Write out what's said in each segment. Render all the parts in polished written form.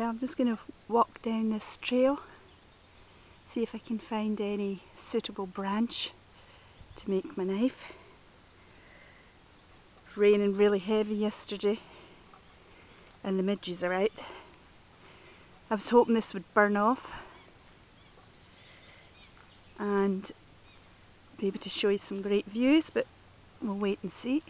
I'm just going to walk down this trail, see if I can find any suitable branch to make my knife. It was raining really heavy yesterday and the midges are out. I was hoping this would burn off and be able to show you some great views, but we'll wait and see.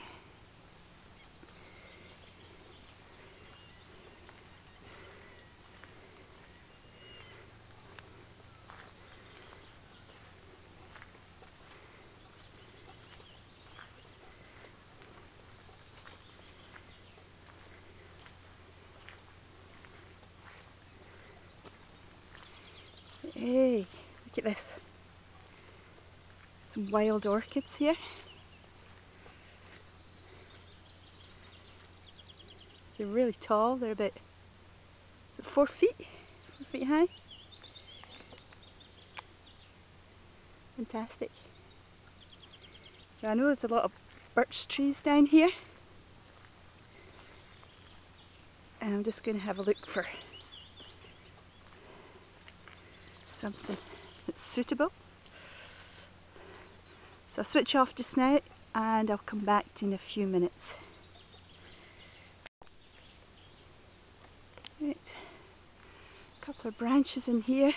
Hey, look at this. Some wild orchids here. They're really tall, they're about 4 feet high. Fantastic. Now, I know there's a lot of birch trees down here. And I'm just going to have a look for something that's suitable. So I'll switch off just now and I'll come back to you in a few minutes. Right, a couple of branches in here.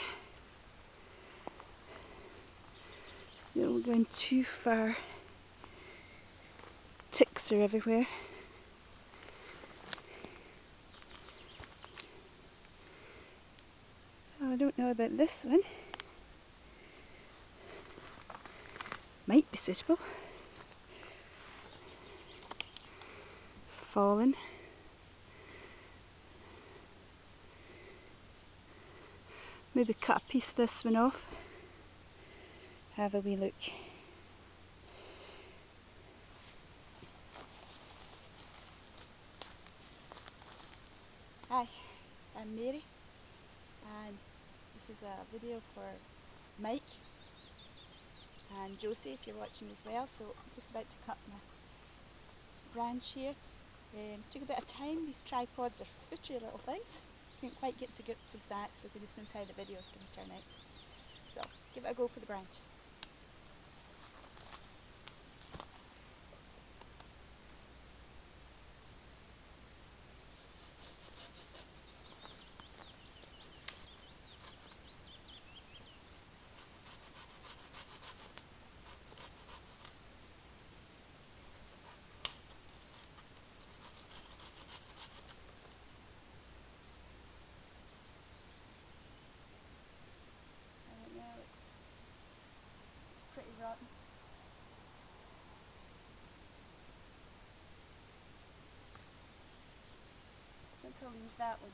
No, we're going too far. Ticks are everywhere. Oh, I don't know about this one. Might be suitable. Fallen. Maybe cut a piece of this one off. Have a wee look. Hi, I'm Mary and this is a video for Mike and Josie if you're watching as well. So I'm just about to cut my branch here. Took a bit of time. These tripods are footy little things. Couldn't quite get to grips with that, so goodness knows how the video is going to turn out. So give it a go for the branch. Pretty rotten. I think I'll leave that one.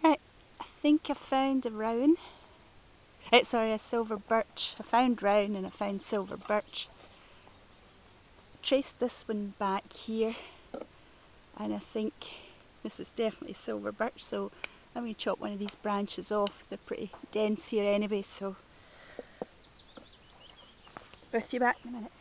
Right, I think I found a rowan. Sorry, a silver birch. I found rowan and I found silver birch. Traced this one back here and I think this is definitely silver birch, so I'm going to chop one of these branches off. They're pretty dense here anyway, so with you back in a minute.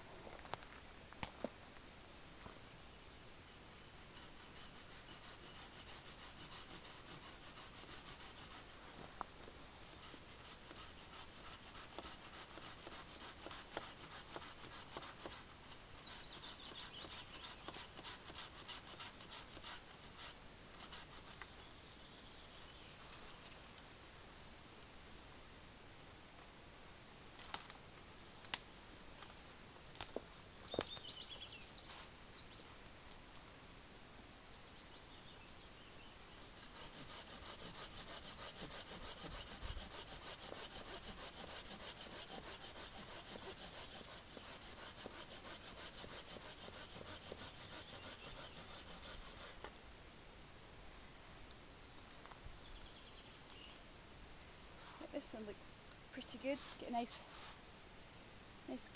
This one looks pretty good. It's got a nice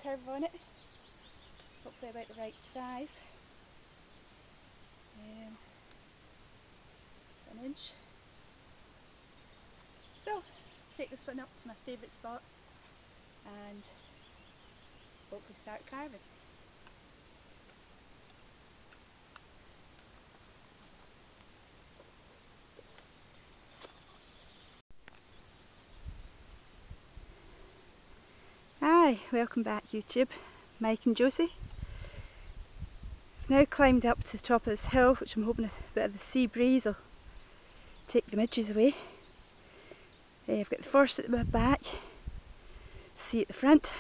curve on it. Hopefully about the right size. An inch. So take this one up to my favourite spot and hopefully start carving. Hi, welcome back YouTube, Mike and Josie. I've now climbed up to the top of this hill, which I'm hoping a bit of the sea breeze will take the midges away. I've got the forest at the back, sea at the front.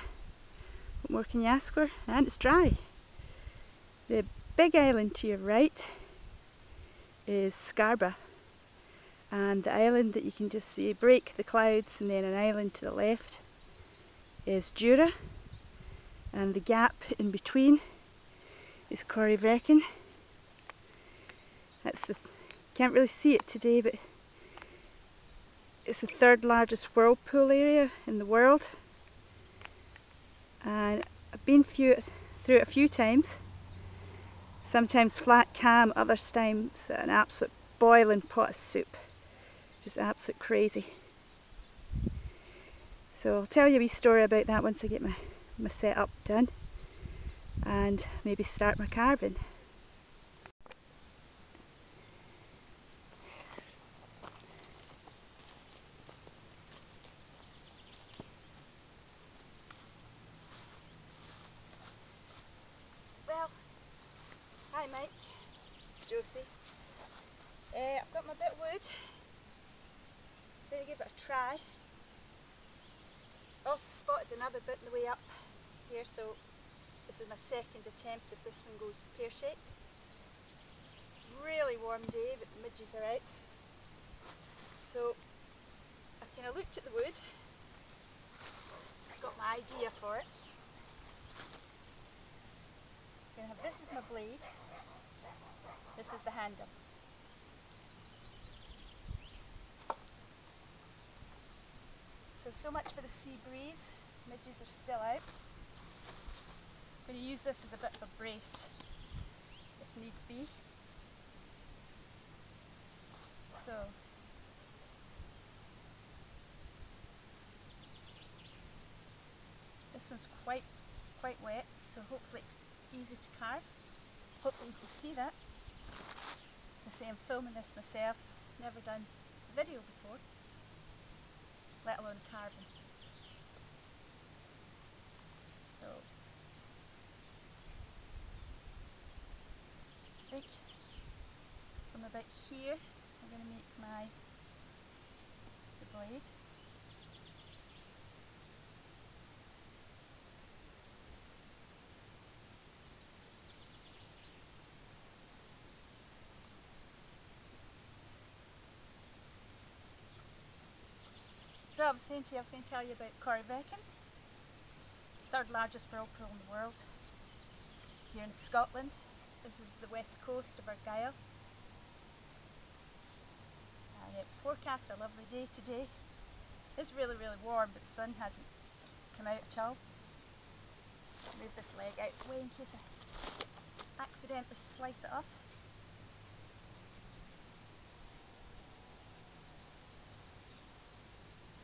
What more can you ask for? And it's dry. The big island to your right is Scarborough, and the island that you can just see break the clouds, and then an island to the left is Jura, and the gap in between is Corryvreckan. Can't really see it today, but it's the third largest whirlpool area in the world, and I've been through it a few times. Sometimes flat calm, other times an absolute boiling pot of soup. Just absolute crazy. So I'll tell you a wee story about that once I get my setup done and maybe start my carving. Well, hi Mike, Josie. I've got my bit of wood. I'm going to give it a try. Also spotted another bit on the way up here, so this is my second attempt if this one goes pear-shaped. Really warm day, but the midges are out. So I've kind of looked at the wood, got my idea for it. I'm going to have this as my blade, this is the handle. So much for the sea breeze, midges are still out. I'm going to use this as a bit of a brace if needs be. So this one's quite wet, so hopefully it's easy to carve. Hopefully you can see that. As I say, I'm filming this myself, never done a video before, let alone carving. So I think from about here I'm going to make the blade. So I was going to tell you about Corryvreckan, third largest whirlpool in the world, here in Scotland. This is the west coast of Argyll. And it was forecast a lovely day today. It's really warm, but the sun hasn't come out at all. Move this leg out of the way in case I accidentally slice it off.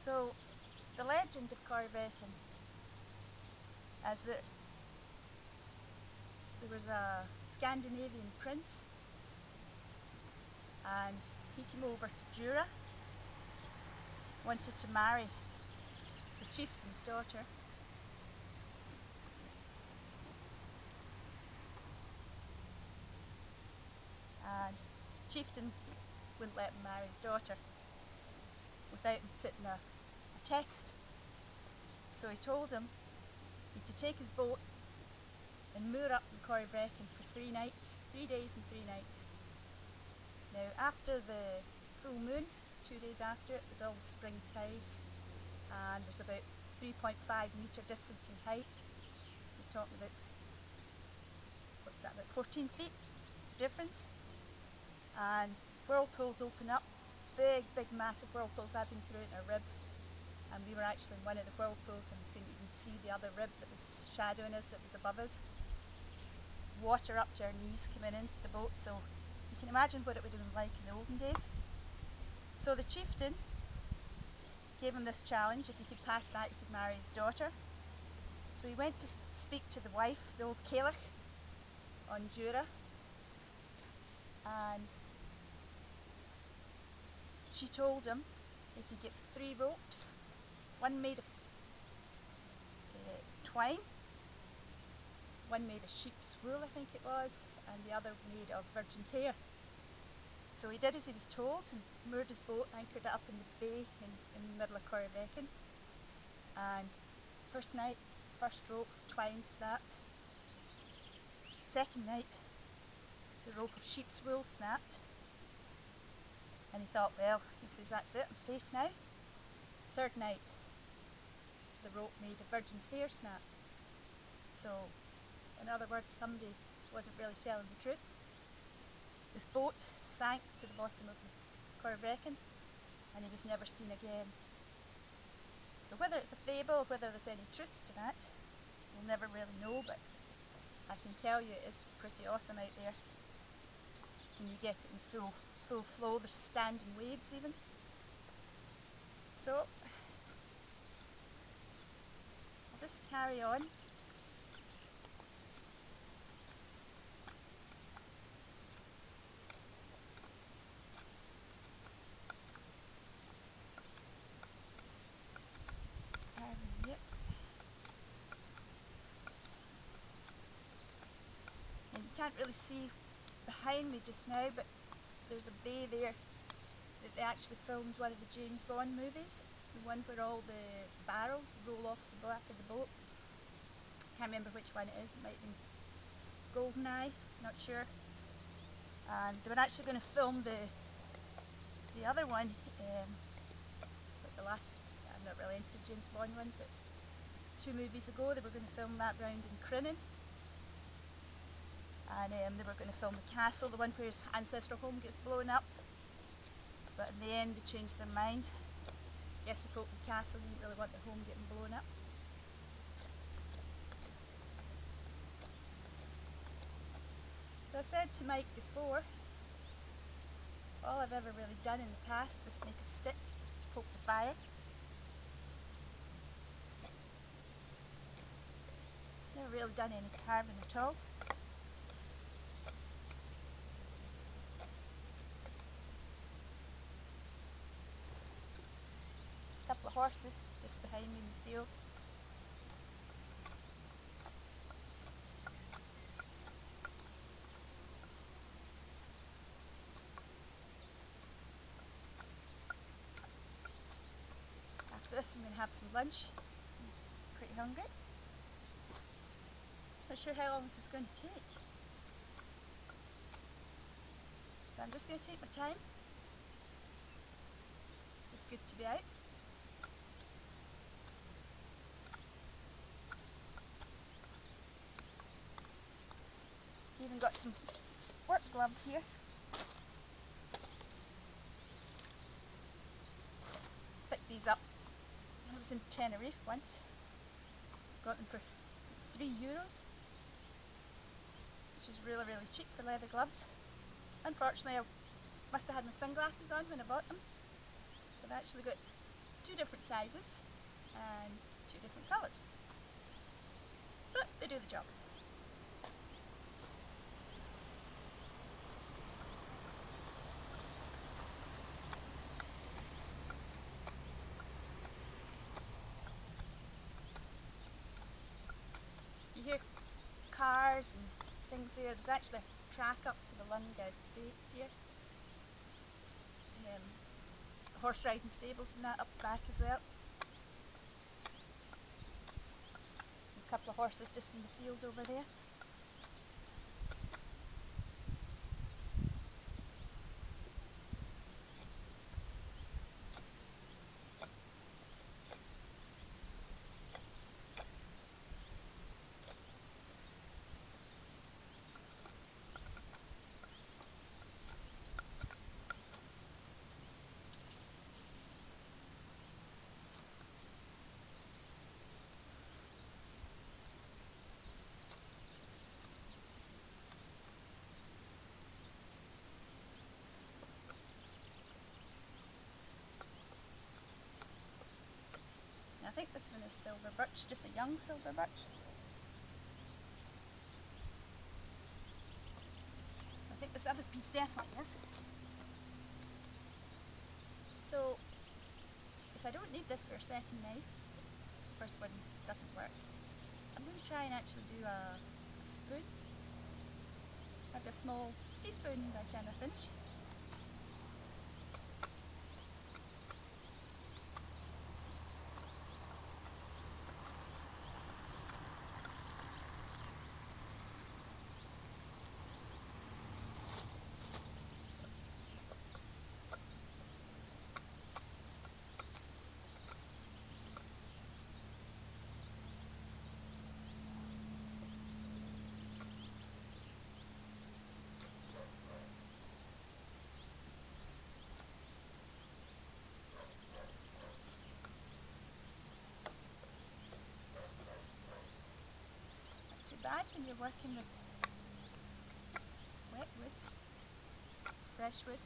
So the legend of Corryvreckan is that there was a Scandinavian prince and he came over to Jura, wanted to marry the chieftain's daughter. And the chieftain wouldn't let him marry his daughter without him sitting a test. So he told him he to take his boat and moor up in Corryvreckan for 3 days and 3 nights. Now after the full moon, 2 days after it, there's always spring tides, and there's about 3.5 metre difference in height. We're talking about, what's that, about 14 feet difference. And whirlpools open up, big massive whirlpools. I've been through it in a rib, and we were actually in one of the whirlpools and we couldn't even see the other rib that was shadowing us, that was above us. Water up to our knees coming into the boat, so you can imagine what it would have been like in the olden days. So the chieftain gave him this challenge: if he could pass that, he could marry his daughter. So he went to speak to the wife, the old Cailleach, on Jura, and she told him if he gets 3 ropes, one made of twine, one made of sheep's wool I think it was, and the other made of virgin's hair. So he did as he was told and moored his boat, anchored it up in the bay in the middle of Corryvreckan. And first night, first rope of twine snapped. Second night, the rope of sheep's wool snapped. And he thought, well, he says, that's it, I'm safe now. Third night, the rope made of virgin's hair snapped. So, in other words, somebody wasn't really telling the truth. His boat sank to the bottom of the Corryvreckan, and he was never seen again. So whether it's a fable, whether there's any truth to that, we'll never really know, but I can tell you it's pretty awesome out there when you get it in full flow. There's standing waves even. So I'll just carry on. Yep. And you can't really see behind me just now, but there's a bay there that they actually filmed one of the James Bond movies, the one where all the barrels roll off the back of the boat. Can't remember which one it is, it might have been Goldeneye, not sure. And they were actually going to film the other one, but the last, I'm not really into James Bond ones, but 2 movies ago they were going to film that round in Crinan. And they were going to film the castle, the one where his ancestral home gets blown up. But in the end they changed their mind. I guess the folk in the castle didn't really want their home getting blown up. So I said to Mike before, all I've ever really done in the past was make a stick to poke the fire. Never really done any carving at all. A couple of horses just behind me in the field. After this I'm going to have some lunch. I'm pretty hungry. Not sure how long this is going to take. So I'm just going to take my time. Just good to be out. Even got some work gloves here. Picked these up. I was in Tenerife once. Got them for €3, which is really, really cheap for leather gloves. Unfortunately, I must have had my sunglasses on when I bought them. They've actually got 2 different sizes and 2 different colours. But they do the job. You hear cars and things there. There's actually a track up to the Lunga estate here. Horse riding stables and that up back as well. A couple of horses just in the field over there. This one is silver birch, just a young silver birch. I think this other piece definitely is. So, if I don't need this for a second knife, the first one doesn't work, I'm going to try and actually do a spoon. Like a small teaspoon by the time I finish. Too bad when you're working with wet wood, fresh wood.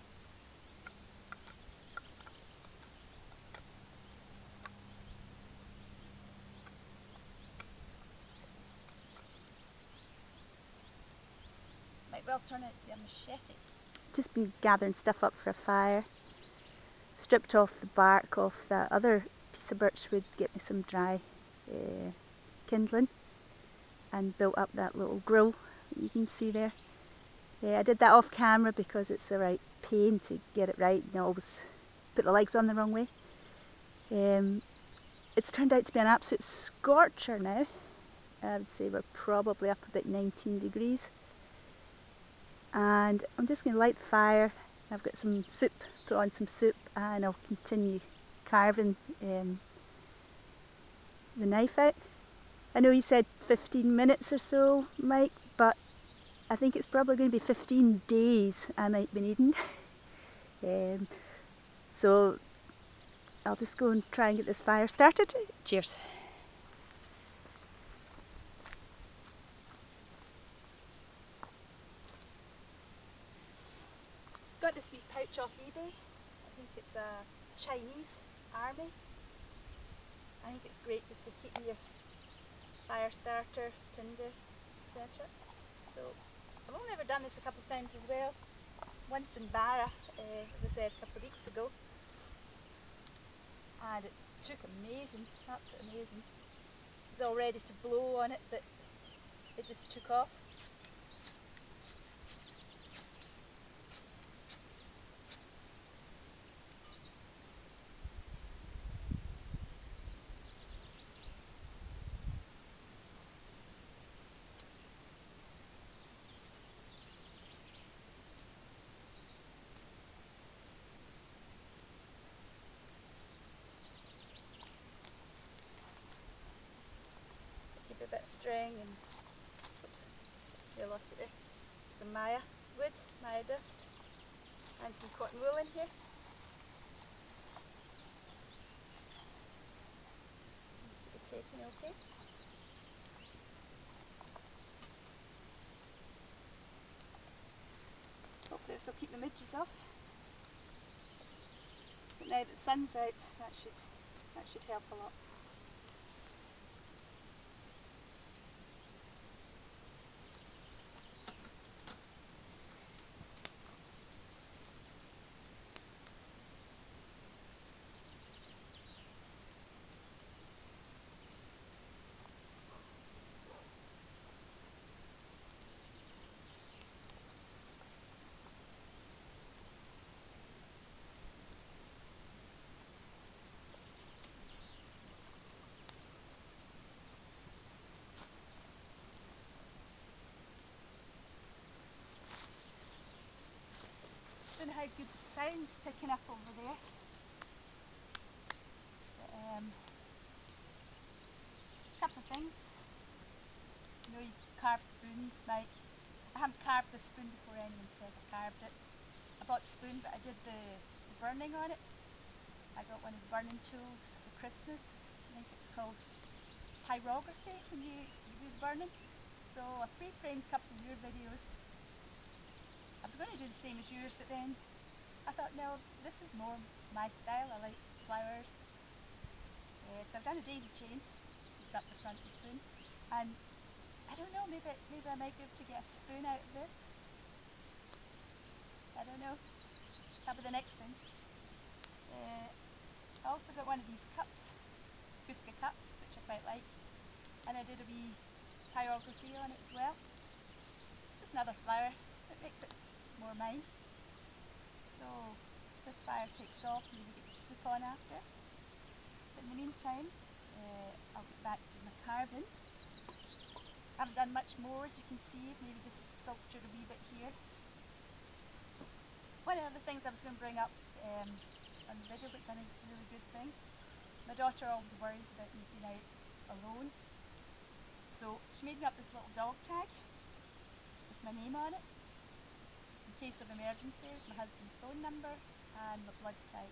Might well turn out to be a machete. Just been gathering stuff up for a fire. Stripped off the bark off that other piece of birchwood, get me some dry kindling, and built up that little grill that you can see there. I did that off camera because it's a right pain to get it right and I always put the legs on the wrong way. It's turned out to be an absolute scorcher now. I would say we're probably up about 19 degrees. And I'm just going to light the fire. I've got some soup, put on some soup, and I'll continue carving the knife out. I know you said 15 minutes or so, Mike, but I think it's probably going to be 15 days I might be needing. So I'll just go and try and get this fire started. Cheers. Got this wee pouch off eBay. I think it's a Chinese army. I think it's great just for keeping your fire starter, tinder, etc. So I've only ever done this a couple of times as well. Once in Barra, as I said, a couple of weeks ago. And it took amazing, absolutely amazing. It was all ready to blow on it, but it just took off. A bit of string and oops, I lost it there. Some Maya wood, Maya dust, and some cotton wool in here. Seems to be taking okay. Hopefully this will keep the midges off. But now that the sun's out, that should help a lot. I don't know how good the sound's picking up over there. But, a couple of things. You know, you carve spoons, like I haven't carved this spoon before anyone says I carved it. I bought the spoon, but I did the burning on it. I got one of the burning tools for Christmas. I think it's called pyrography when you do the burning. So I freeze framed a couple of your videos. I was going to do the same as yours, but then I thought, no, this is more my style. I like flowers, So I've done a daisy chain, it's up the front of the spoon, and I don't know, maybe I might be able to get a spoon out of this. I don't know, that'll be the next thing. I also got one of these cups, Fusca cups, which I quite like, and I did a wee hieroglyphy on it as well. Just another flower, it makes it more mine. So this fire takes off, maybe get the soup on after. But in the meantime, I'll get back to my carving. I haven't done much more, as you can see, maybe just sculptured a wee bit here. One of the things I was going to bring up on the video, which I think is a really good thing, my daughter always worries about me being out alone. So she made me up this little dog tag with my name on it, in case of emergency, my husband's phone number and my blood type.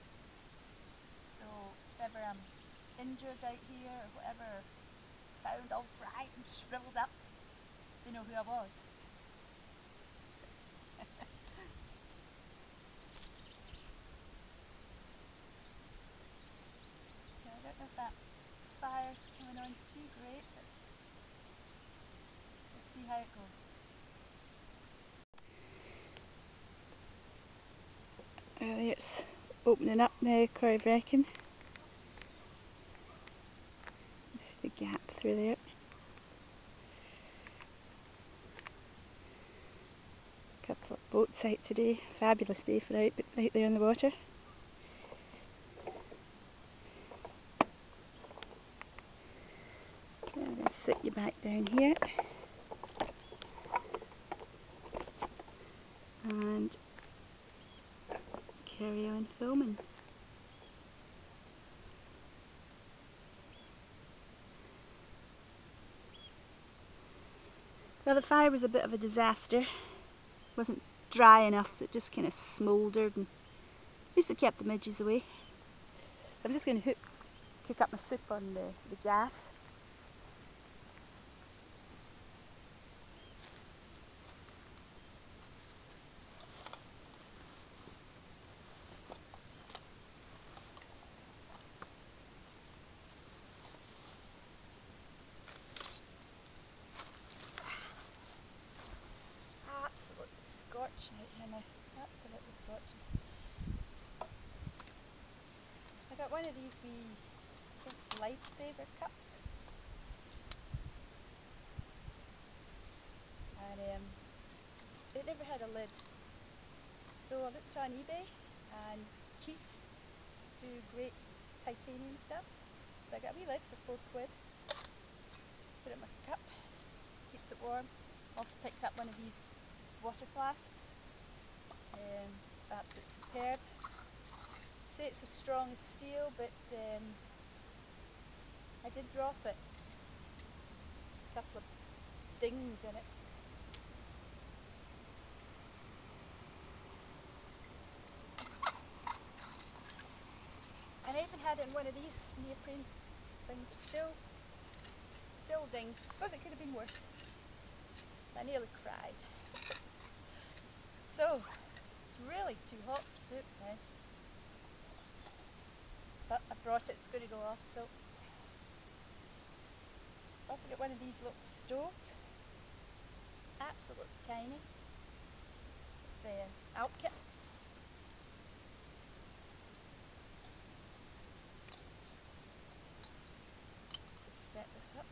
So if ever I'm injured out here or whatever, found all dry and shriveled up, they know who I was. I don't know if that fire's coming on too great, but we'll see how it goes. There it's opening up now, I reckon. See the gap through there. Couple of boats out today. Fabulous day for out there in the water. I'm going to sit you back down here. And carry on filming. Well, the fire was a bit of a disaster. Wasn't dry enough, so it just kind of smouldered, and at least it kept the midges away. I'm just going to cook up my soup on the gas. Scorching out here now, absolutely scorching. I got one of these wee, I think it's Lifesaver cups, and it never had a lid, so I looked on eBay, and Keith do great titanium stuff, so I got a wee lid for £4, put it in my cup, keeps it warm. Also picked up one of these water flasks, absolutely superb. Say it's as strong as steel, but I did drop it. A couple of dings in it. And I even had it in one of these neoprene things. It's still dinged. I suppose it could have been worse. I nearly cried. So, it's really too hot for soup now. But I brought it, it's going to go off, so. I've also got one of these little stoves. Absolutely tiny. It's an Alp kit. Just set this up.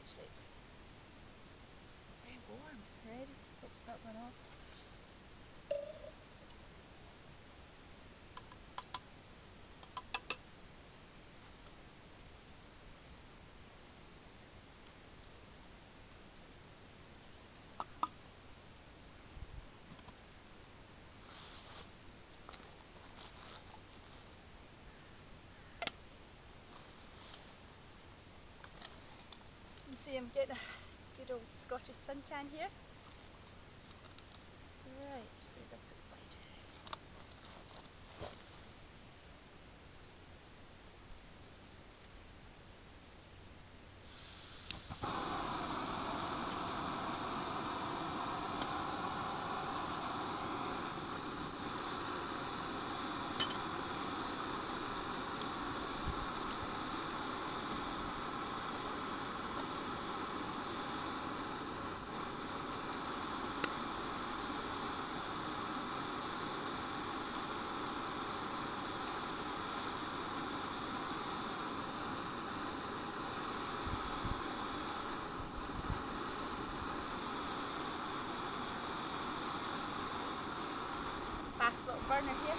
Actually, it's very warm already. Hope it's not going off. You can see I'm getting a good old Scottish suntan here. Right, where'd I put the lighter? Fast little burner here.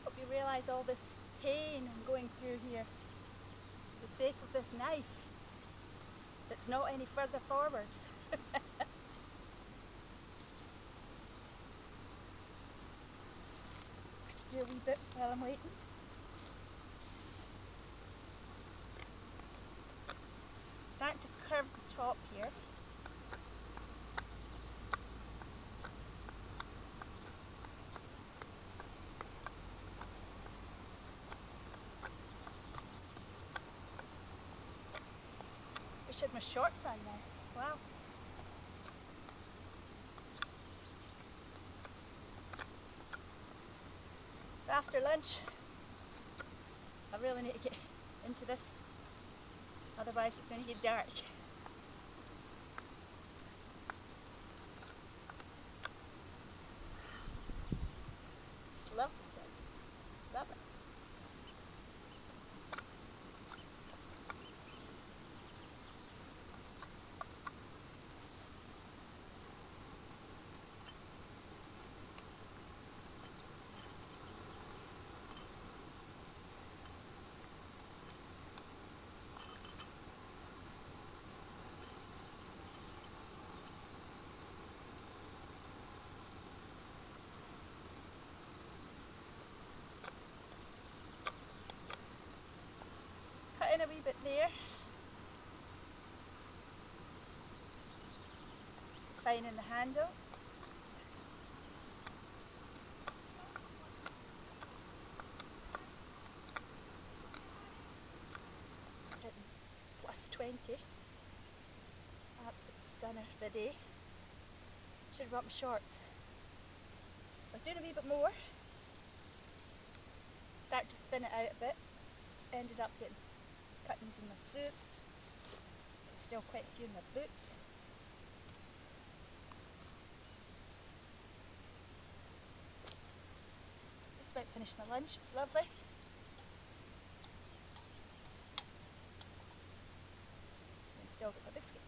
Hope you realise all this pain I'm going through here for the sake of this knife that's not any further forward. I could do a wee bit while I'm waiting. Starting to curve the top here. Wish I had my shorts on now. Wow. So after lunch, I really need to get into this, otherwise it's going to get dark. Just love the sun. Love it. Cut in a wee bit there. Fine in the handle. Plus 20. Absolute stunner of a day. Should have brought my shorts. I was doing a wee bit more. Started to thin it out a bit. Ended up getting cuttings in my suit. There's still quite a few in my boots. Just about finished my lunch. It was lovely. And still got my biscuit.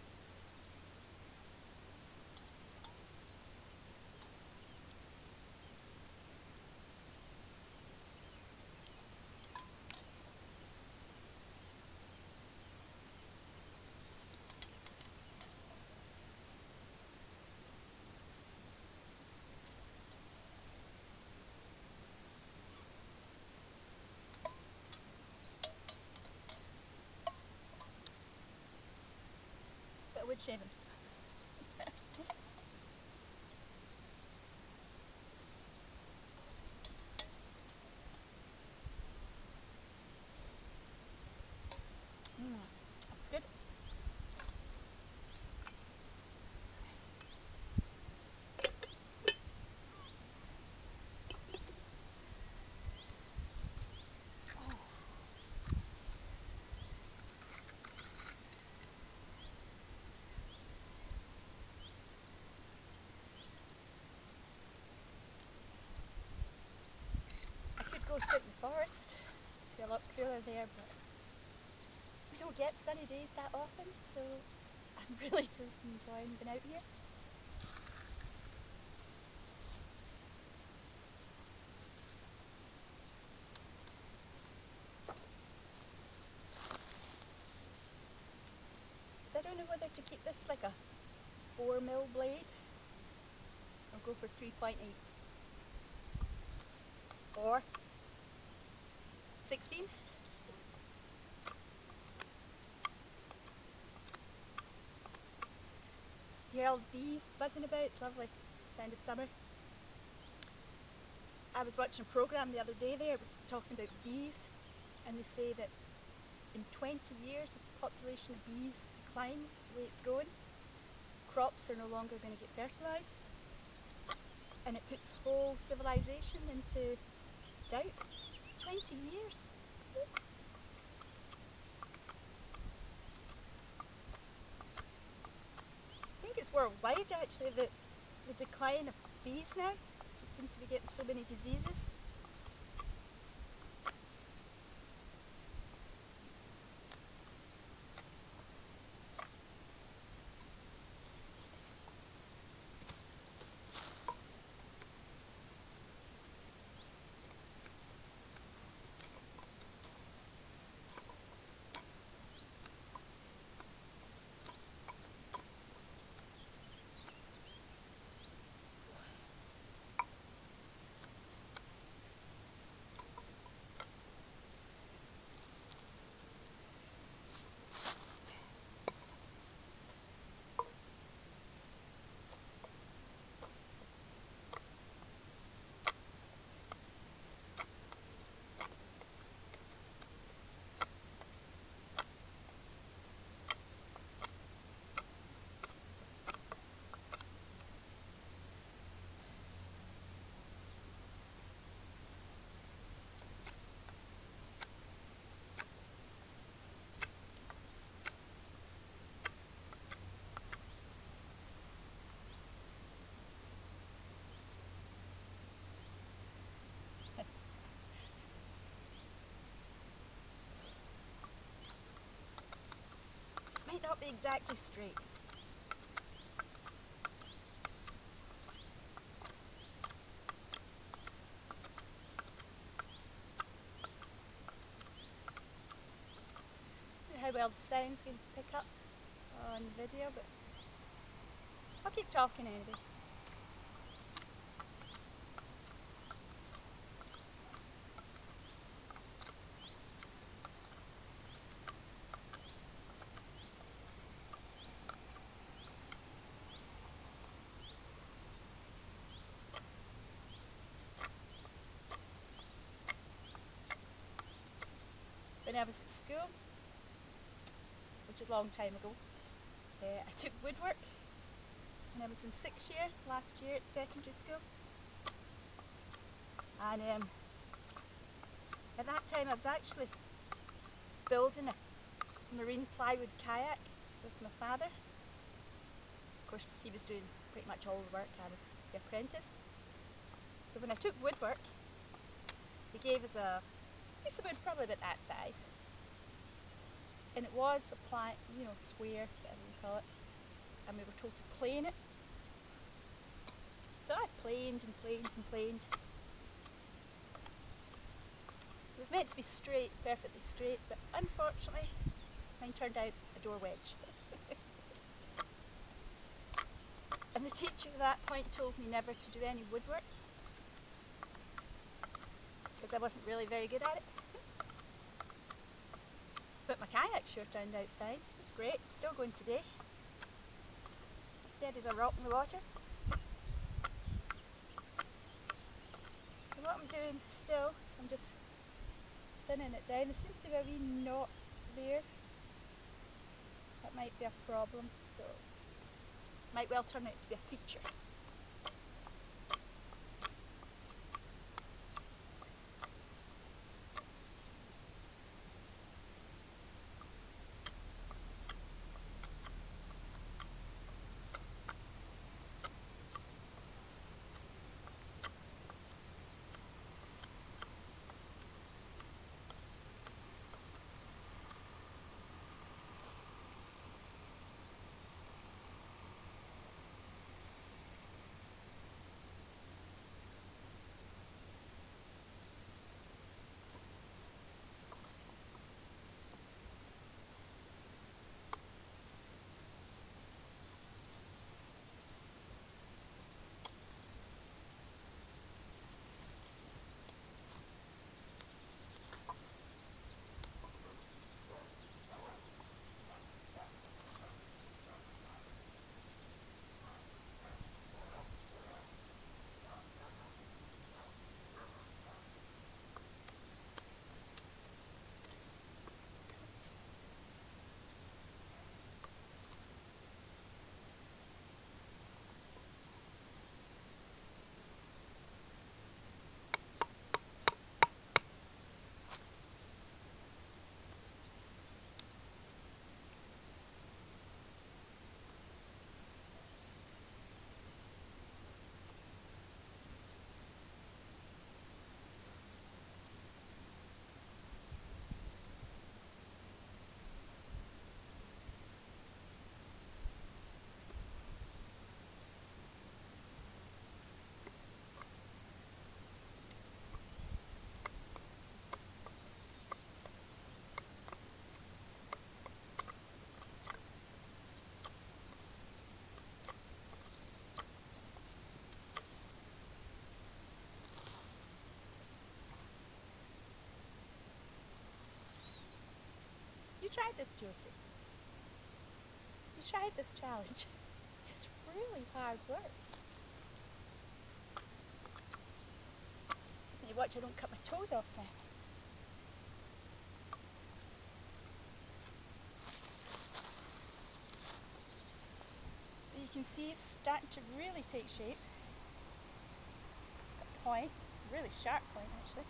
Bit of wood shaving. go sit in the forest. It'll be a lot cooler there, but we don't get sunny days that often, so I'm really just enjoying being out here. So I don't know whether to keep this like a 4mm blade or go for 3.8 or 16. Hear all the bees buzzing about, it's lovely, sound of summer. I was watching a programme the other day there, it was talking about bees, and they say that in 20 years if the population of bees declines the way it's going, crops are no longer going to get fertilised, and it puts whole civilization into doubt. 20 years. I think it's worldwide actually, the decline of bees now. They seem to be getting so many diseases. Might not be exactly straight. I don't know how well the sound's going to pick up on video, but I'll keep talking anyway. When I was at school, which is a long time ago, I took woodwork when I was in 6th year, last year at secondary school. And at that time I was actually building a marine plywood kayak with my father. Of course he was doing pretty much all the work, I was the apprentice. So when I took woodwork, he gave us a piece of wood probably about that size. And it was a plank, you know, square, whatever you call it. And we were told to plane it. So I planed and planed and planed. It was meant to be straight, perfectly straight, but unfortunately mine turned out a door wedge. And the teacher at that point told me never to do any woodwork because I wasn't really very good at it. But my kayak sure turned out fine. It's great, it's still going today. Steady as a rock in the water. And what I'm doing still is I'm just thinning it down. There seems to be a wee knot there. That might be a problem, so it might well turn out to be a feature. try this, Josie. You try this challenge. It's really hard work. Just need to watch I don't cut my toes off now. But you can see it's starting to really take shape. A point, really sharp point actually.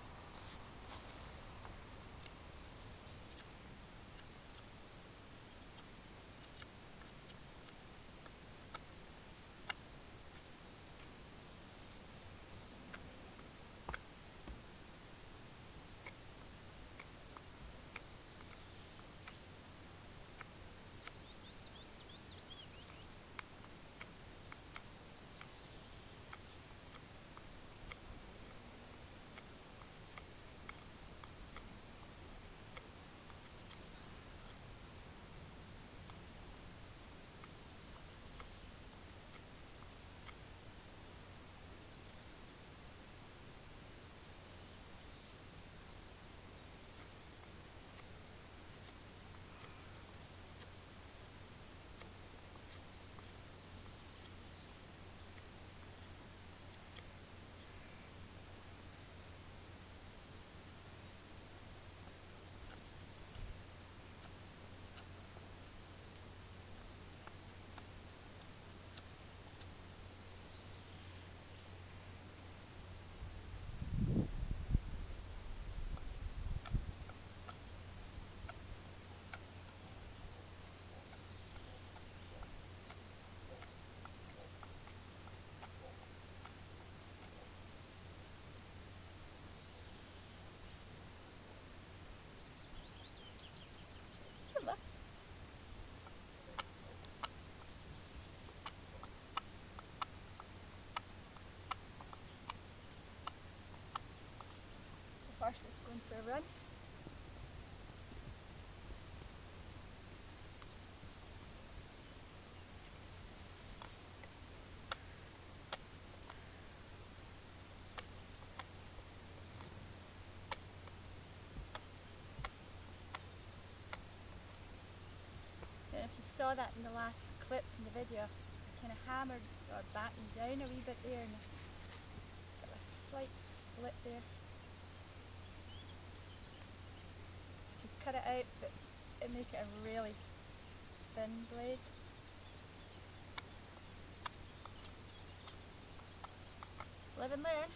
Horse is going for a run. And if you saw that in the last clip in the video, I kind of hammered or battened down a wee bit there and got a slight split there. You could cut it out, but it'd make it a really thin blade. Live and learn.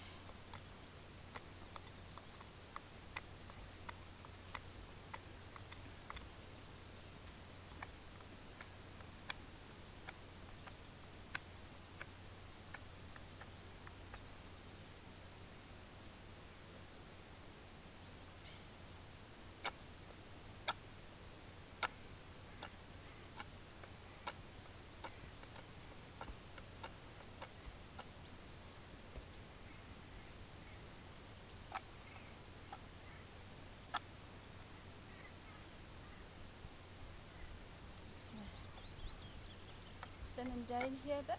Thinning down here a bit.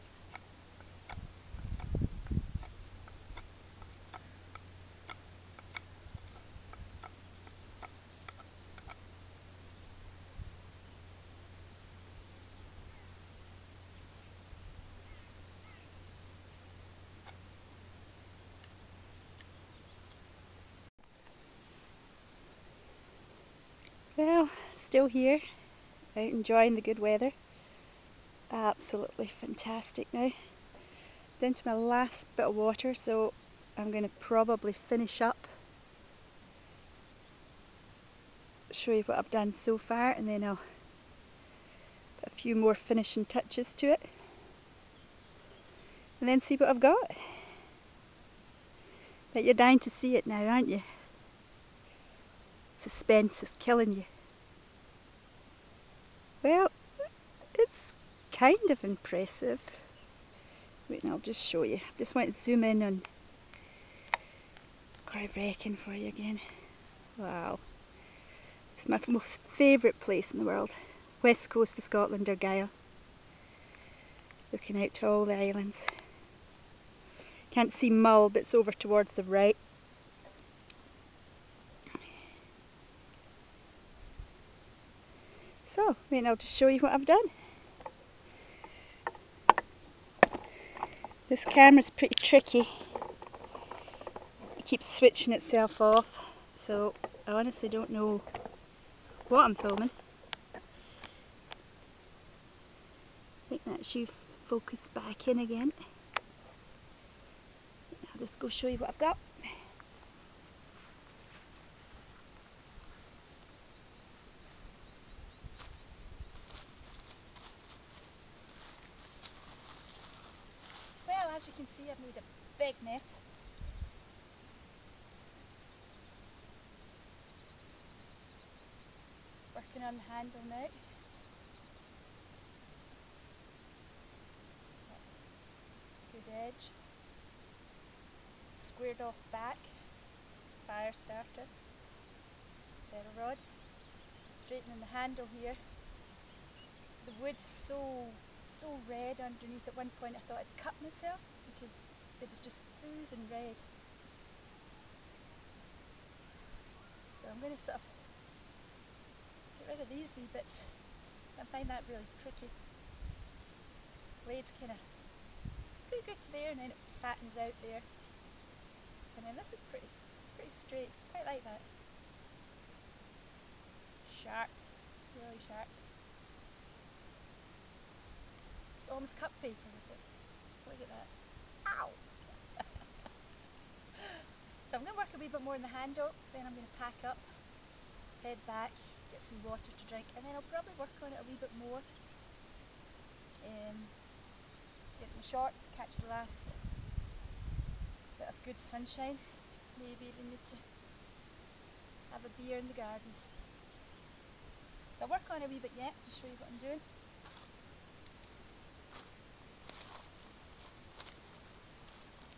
Well, still here, out enjoying the good weather. Absolutely fantastic now. Down to my last bit of water, so I'm going to probably finish up, show you what I've done so far, and then I'll put a few more finishing touches to it and then see what I've got. But you're dying to see it now, aren't you? Suspense is killing you. Well, it's kind of impressive. Wait, and I'll just show you. I just want to zoom in on Corryvreckan for you again. Wow. It's my most favourite place in the world. West coast of Scotland, Argyll. Looking out to all the islands. Can't see Mull, but it's over towards the right. Wait, I'll just show you what I've done. This camera's pretty tricky. It keeps switching itself off, so I honestly don't know what I'm filming. I think that's you focus back in again. I'll just go show you what I've got. Well, as you can see, I've made a big mess. Working on the handle now. Good edge. Squared off back. Fire starter. Ferro rod. Straightening the handle here. The wood's so red underneath. At one point I thought I'd cut myself because it was just oozing red. So I'm going to sort of get rid of these wee bits. I find that really tricky. Blade's kind of pretty good to there, and then it fattens out there. And then this is pretty straight. Quite like that. Sharp, really sharp. Almost cut paper with it. Look at that. Ow! So I'm going to work a wee bit more on the handle, then I'm going to pack up, head back, get some water to drink, and then I'll probably work on it a wee bit more. Get in the shorts, catch the last bit of good sunshine. Maybe even need to have a beer in the garden. So I'll work on it a wee bit yet, to show you what I'm doing.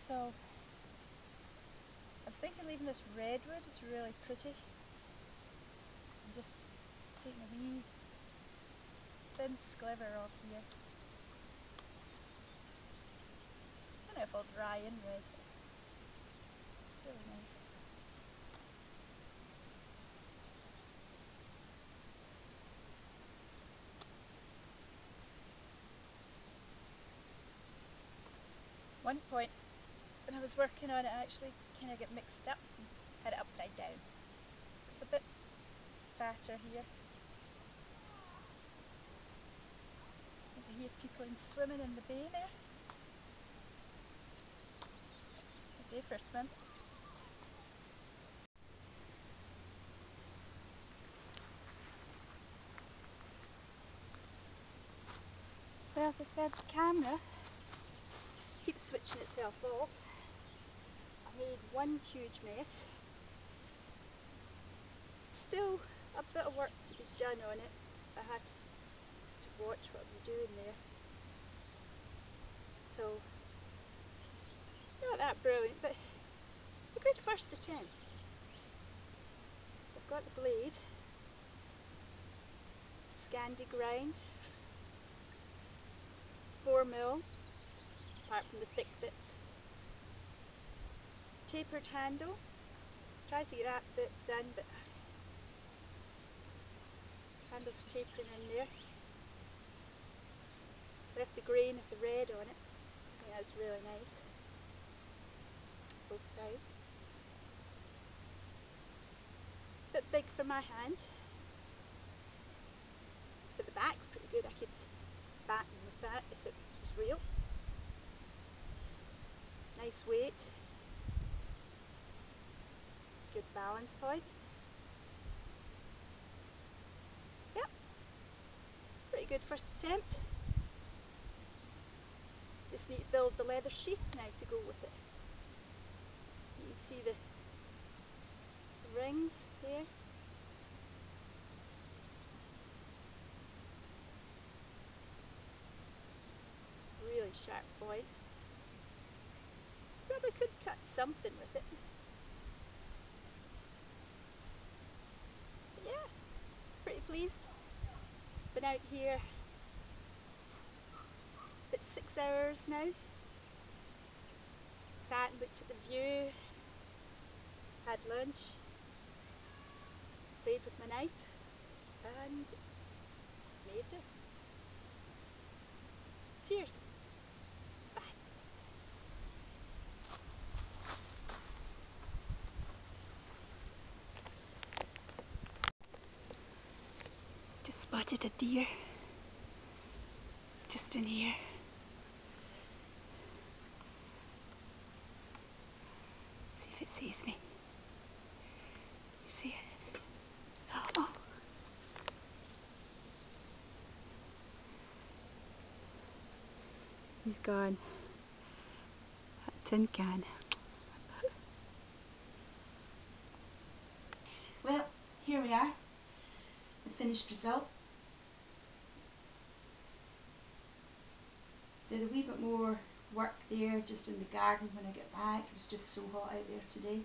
So I was thinking leaving this redwood, it's really pretty. And just taking a wee thin sliver off here. I don't know if I'll dry in red. It's really nice. One point when I was working on it, I actually kind of get mixed up and had it upside down. It's a bit fatter here. I hear people swimming in the bay there. A day for a swim. Well, as I said, the camera keeps switching itself off. I made one huge mess. Still a bit of work to be done on it. I had to watch what I was doing there. So, not that brilliant, but a good first attempt. I've got the blade, Scandi grind, 4mm, apart from the thick bits. Tapered handle, try to get that bit done, but handle's tapering in there. Left the grain of the red on it. I think that's really nice. Both sides. Bit big for my hand, but the back's pretty good. I could batten with that if it was real. Nice weight. Good balance point. Yep. Pretty good first attempt. Just need to build the leather sheath now to go with it. You can see the rings there. Really sharp point. Probably could cut something with it. But yeah, pretty pleased. Been out here about 6 hours now. Sat and looked at the view, had lunch, played with my knife, and made this. Cheers. Bye. Just spotted a deer just in here. See if it sees me. You see it? Oh. He's gone. That tin can. Well, here we are. The finished result. Did a wee bit more work there just in the garden when I get back. It was just so hot out there today.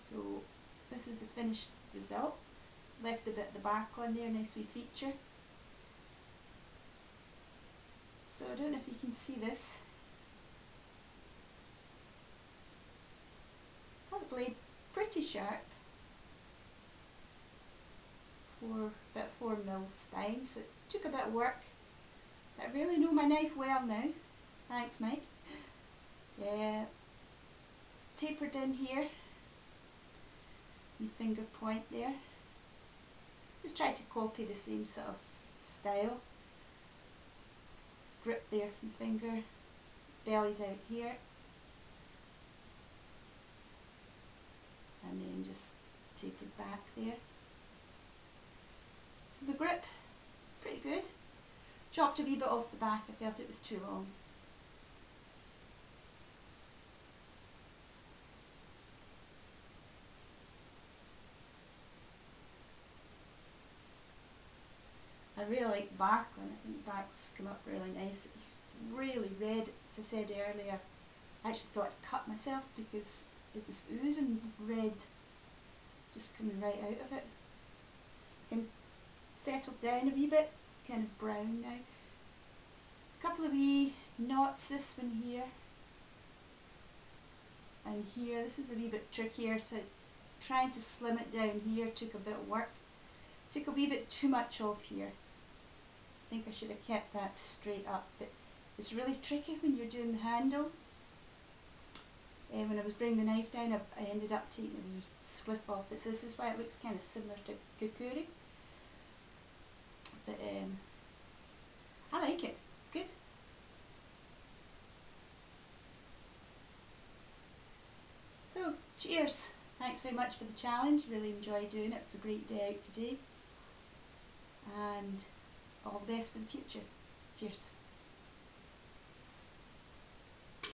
So this is the finished result. Left a bit of the bark on there, nice wee feature. So I don't know if you can see this. Got the blade pretty sharp. About 4mm spine, so it took a bit of work. But I really know my knife well now. Thanks, Mike. Yeah. Tapered in here. My finger point there. Just try to copy the same sort of style. Grip there from finger, bellied out here, and then just tapered back there. So the grip, pretty good. Chopped a wee bit off the back, I felt it was too long. I really like bark on it. I think bark's come up really nice. It's really red, as I said earlier. I actually thought I'd cut myself because it was oozing red just coming right out of it. And settled down a wee bit, kind of brown now. A couple of wee knots, this one here and here. This is a wee bit trickier, so trying to slim it down here took a bit of work. Took a wee bit too much off here. I think I should have kept that straight up, but it's really tricky when you're doing the handle. When I was bringing the knife down, I ended up taking a wee spliff off it, so this is why it looks kind of similar to kukuri. But I like it, it's good. So, cheers! Thanks very much for the challenge, really enjoyed doing it, it was a great day out today. And all the best for the future. Cheers.